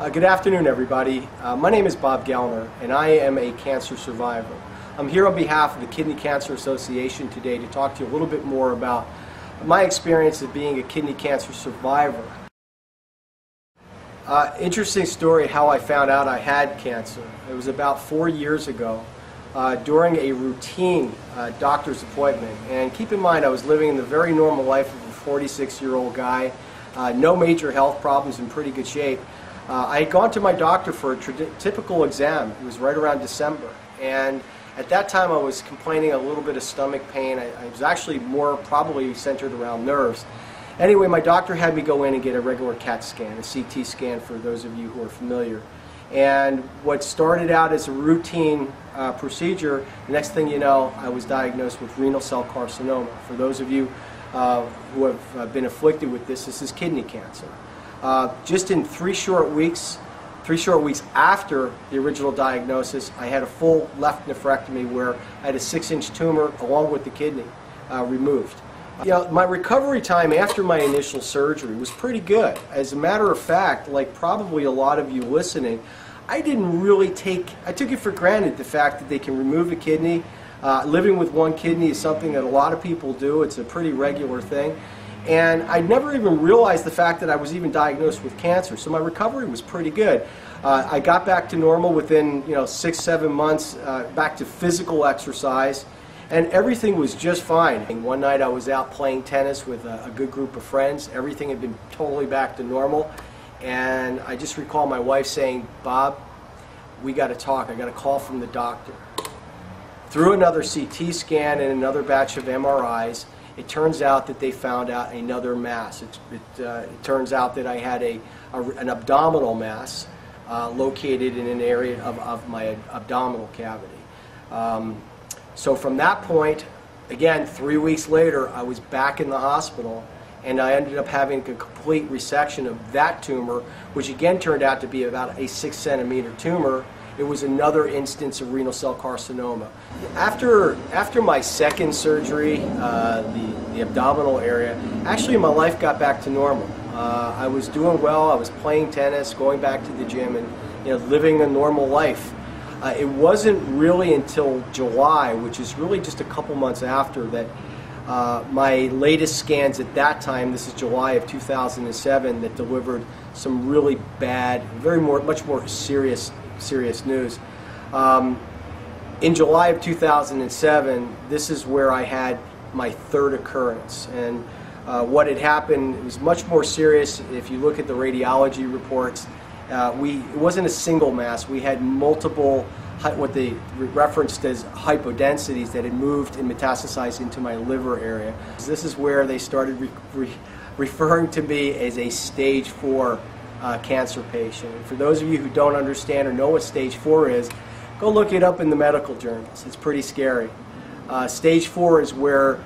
Good afternoon, everybody. My name is Bob Gallner, and I am a cancer survivor. I'm here on behalf of the Kidney Cancer Association today to talk to you a little bit more about my experience of being a kidney cancer survivor. Interesting story how I found out I had cancer. It was about 4 years ago during a routine doctor's appointment. And keep in mind, I was living the very normal life of a 46-year-old guy, no major health problems, in pretty good shape. I had gone to my doctor for a typical exam. It was right around December, and at that time I was complaining a little bit of stomach pain. I was actually more probably centered around nerves. Anyway, my doctor had me go in and get a regular CAT scan, a CT scan for those of you who are familiar. And what started out as a routine procedure, the next thing you know, I was diagnosed with renal cell carcinoma. For those of you who have been afflicted with this is kidney cancer. Just in 3 short weeks after the original diagnosis, I had a full left nephrectomy where I had a 6-inch tumor along with the kidney removed. My recovery time after my initial surgery was pretty good. As a matter of fact, like probably a lot of you listening, I took it for granted the fact that they can remove a kidney. Living with one kidney is something that a lot of people do. It's a pretty regular thing. And I never even realized the fact that I was even diagnosed with cancer, so my recovery was pretty good. I got back to normal within 6-7 months, back to physical exercise, and everything was just fine. And one night I was out playing tennis with a good group of friends. Everything had been totally back to normal, and I just recall my wife saying, "Bob, we got to talk. I got a call from the doctor." Through another CT scan and another batch of MRIs, it turns out that they found out another mass. It turns out that I had an abdominal mass located in an area of my abdominal cavity. So from that point, again, 3 weeks later, I was back in the hospital, and I ended up having a complete resection of that tumor, which again turned out to be about a 6-centimeter tumor. It was another instance of renal cell carcinoma. After my second surgery, the abdominal area, actually my life got back to normal. I was doing well. I was playing tennis, going back to the gym, and living a normal life. It wasn't really until July, which is really just a couple months after, that my latest scans at that time, this is July of 2007, that delivered some really bad, much more serious news. In July of 2007, this is where I had my third occurrence, and what had happened was much more serious. If you look at the radiology reports, it wasn't a single mass. We had multiple, what they referenced as hypodensities, that had moved and metastasized into my liver area. This is where they started referring to me as a stage 4 cancer patient. And for those of you who don't understand or know what stage 4 is, go look it up in the medical journals. It's pretty scary. Stage 4 is where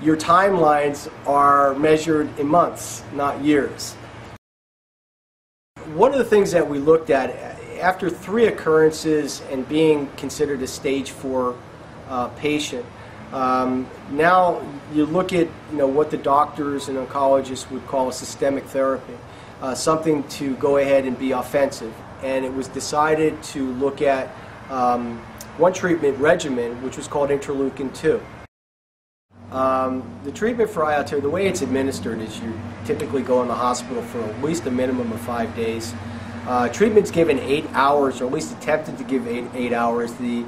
your timelines are measured in months, not years. One of the things that we looked at after 3 occurrences and being considered a stage 4 patient, now you look at what the doctors and oncologists would call a systemic therapy. Something to go ahead and be offensive, and it was decided to look at one treatment regimen, which was called interleukin-2. The treatment for IL-2, the way it's administered is you typically go in the hospital for at least a minimum of 5 days. Treatment's given 8 hours, or at least attempted to give 8 hours. The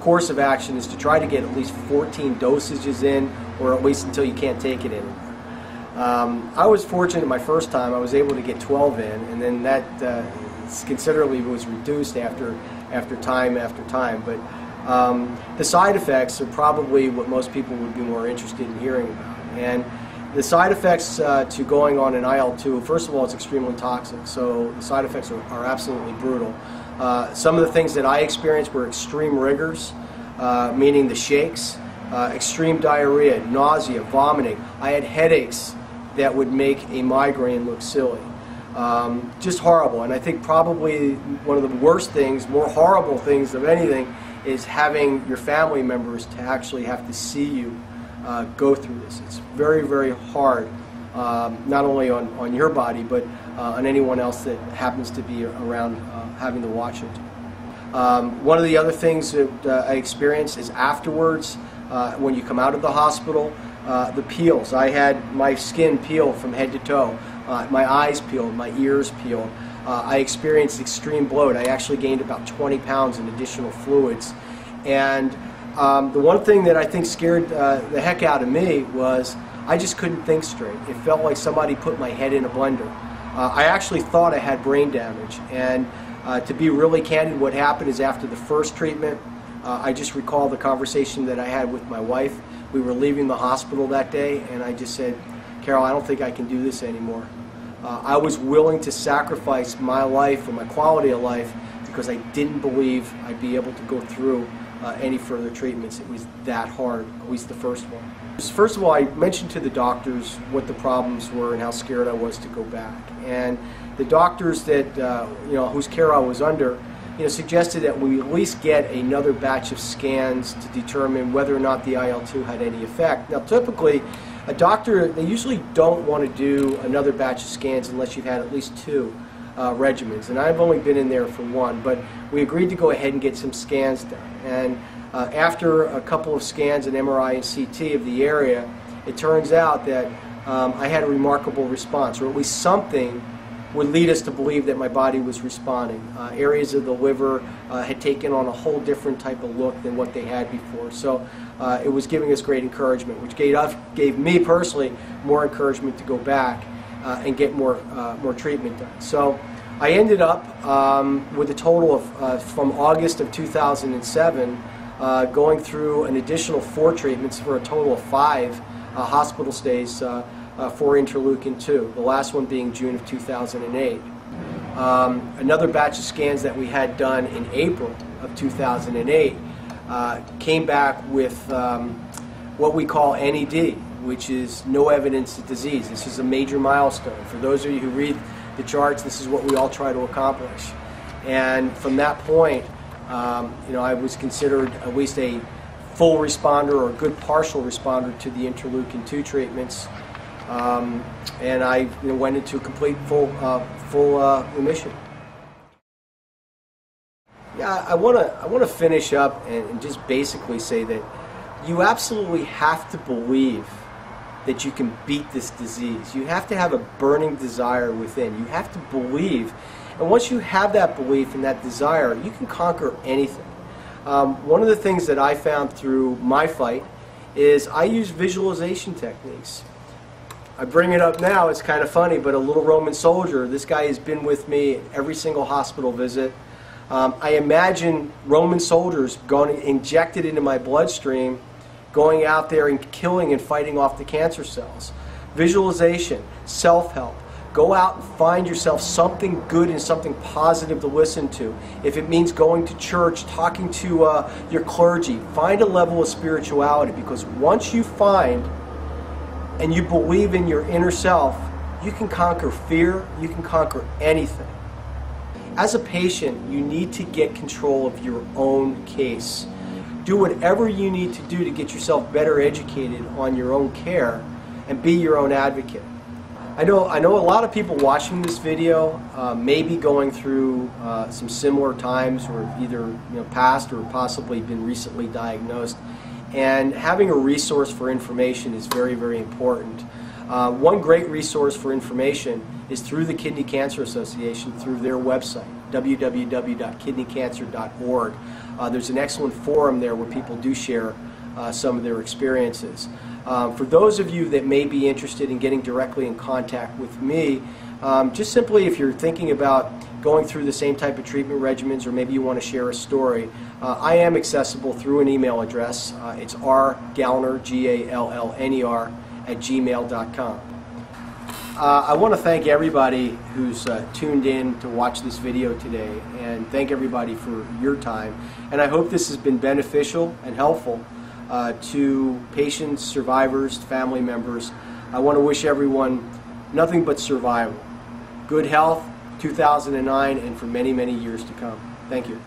course of action is to try to get at least 14 dosages in, or at least until you can't take it anymore. I was fortunate my first time. I was able to get 12 in, and then that considerably was reduced after time. But the side effects are probably what most people would be more interested in hearing about. And the side effects to going on an IL-2, first of all, it's extremely toxic, so the side effects are absolutely brutal. Some of the things that I experienced were extreme rigors, meaning the shakes, extreme diarrhea, nausea, vomiting. I had headaches that would make a migraine look silly. Just horrible. And I think probably one of the worst things, more horrible things of anything, is having your family members to actually have to see you go through this. It's very, very hard, not only on your body, but on anyone else that happens to be around having to watch it. One of the other things that I experienced is afterwards, when you come out of the hospital, the peels. I had my skin peeled from head to toe, my eyes peeled, my ears peeled. I experienced extreme bloat. I actually gained about 20 pounds in additional fluids. And the one thing that I think scared the heck out of me was I just couldn't think straight. It felt like somebody put my head in a blender. I actually thought I had brain damage. And to be really candid, what happened is after the first treatment, I just recall the conversation that I had with my wife. We were leaving the hospital that day, and I just said, Carol, I don't think I can do this anymore. I was willing to sacrifice my life or my quality of life because I didn't believe I'd be able to go through any further treatments. It was that hard, at least the first one. First of all, I mentioned to the doctors what the problems were and how scared I was to go back. And the doctors that, whose care I was under, suggested that we at least get another batch of scans to determine whether or not the IL-2 had any effect. Now, typically, a doctor, they usually don't want to do another batch of scans unless you've had at least 2 regimens. And I've only been in there for 1, but we agreed to go ahead and get some scans done. And after a couple of scans, an MRI and CT of the area, it turns out that I had a remarkable response, or at least something would lead us to believe that my body was responding. Areas of the liver had taken on a whole different type of look than what they had before. So it was giving us great encouragement, which gave me personally more encouragement to go back and get more treatment done. So I ended up with a total of, from August of 2007, going through an additional 4 treatments for a total of 5 hospital stays for interleukin-2, the last one being June of 2008. Another batch of scans that we had done in April of 2008 came back with what we call NED, which is no evidence of disease. This is a major milestone. For those of you who read the charts, this is what we all try to accomplish. And from that point, I was considered at least a full responder or a good partial responder to the interleukin-2 treatments. And I went into complete full remission. Yeah, I want to finish up and just basically say that you absolutely have to believe that you can beat this disease. You have to have a burning desire within. You have to believe. And once you have that belief and that desire, you can conquer anything. One of the things that I found through my fight is I use visualization techniques. I bring it up now, it's kind of funny, but a little Roman soldier, this guy has been with me at every single hospital visit. I imagine Roman soldiers going injected into my bloodstream, going out there and killing and fighting off the cancer cells. Visualization, self-help. Go out and find yourself something good and something positive to listen to. If it means going to church, talking to your clergy, find a level of spirituality, because once you find and you believe in your inner self, you can conquer fear, you can conquer anything. As a patient, you need to get control of your own case. Do whatever you need to do to get yourself better educated on your own care and be your own advocate. I know a lot of people watching this video may be going through some similar times, or either past or possibly been recently diagnosed. And having a resource for information is very, very important. One great resource for information is through the Kidney Cancer Association, through their website, www.kidneycancer.org. There's an excellent forum there where people do share some of their experiences. For those of you that may be interested in getting directly in contact with me, just simply if you're thinking about going through the same type of treatment regimens, or maybe you want to share a story, I am accessible through an email address. It's rgallner, Gallner, @gmail.com. I want to thank everybody who's tuned in to watch this video today, and thank everybody for your time. And I hope this has been beneficial and helpful to patients, survivors, family members. I want to wish everyone nothing but survival, good health, 2009, and for many, many years to come. Thank you.